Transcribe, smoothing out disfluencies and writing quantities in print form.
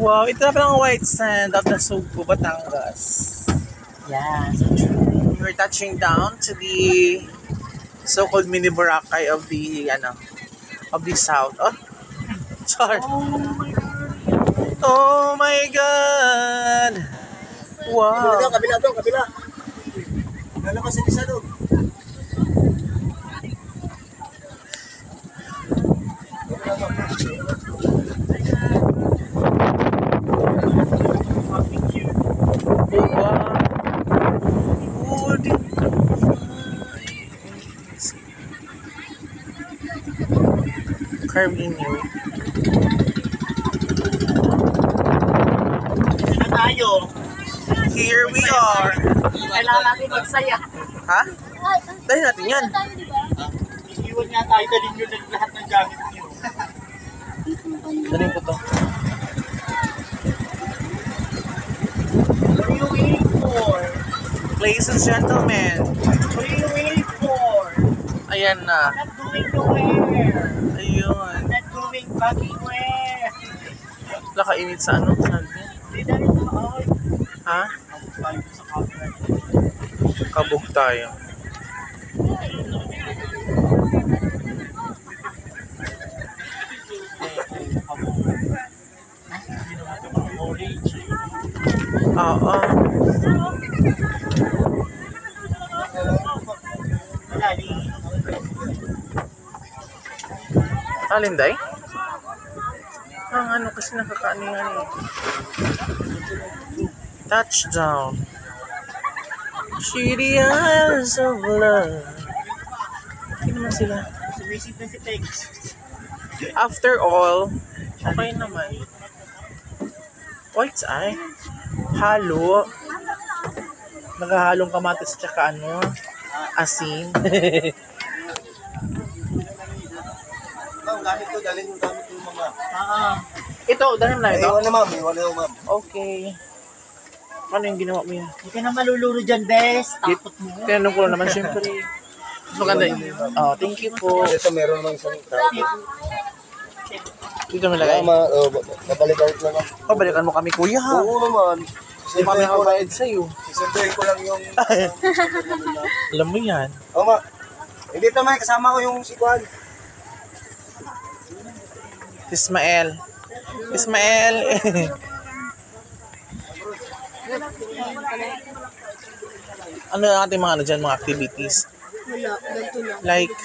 Wow, ito na palang white sand of the Sugbo, Batangas. Yeah, so true. We're touching down to the so-called mini Boracay of the south. Oh, sorry. Oh my God! Wow! Kabila doon, kabila. Lalabas yung isa doon. Carminio. Na tayo. Here we are. Kailangan natin magsaya. Ha? Dali natin yan. Iiwan nga tayo, dalhin nyo lang lahat ng gamit nyo. Dali ko to. What are you waiting for? Ladies and gentlemen. What are you waiting for? Ayan na. I'm not going nowhere. Ayun. I'm not going fucking where. Nakainit sa ano? Hindi na rin ako. Ha? Tayo sa camera. Kabog tayo. Oo. Alin, day? Ano kasi nakakaanihan eh. Touchdown. Shitty eyes of love. Hindi naman sila. Sumisit na si Tex. After all, okay naman. White's eye. Halo. Naghahalong kamatis tsaka asin. Gamit ko, dalhin yung gamit yung mga. Ito, dahil na ito? Iwan na ma'am, iwan na ma'am. Okay. Ano yung ginawa mo yun? Hindi ka na maluluro dyan, Bes. Takot mo. Tinanong ko lang naman, syempre. Mas maganda yun. Oh, thank you po. Ito meron naman isang tao. Dito mo lagay. Babalik-balik lang ma'am. Pabalikan mo kami, kuya. Oo naman. Hindi kami nakabayad sa'yo. Isunduin ko lang yung... Alam mo yan. Oo ma. Hindi ito may kasama ko yung si Juan. Ismael. Ismael. Ano ang ating mga dyan, mga activities? Wala, ganito lang. Like,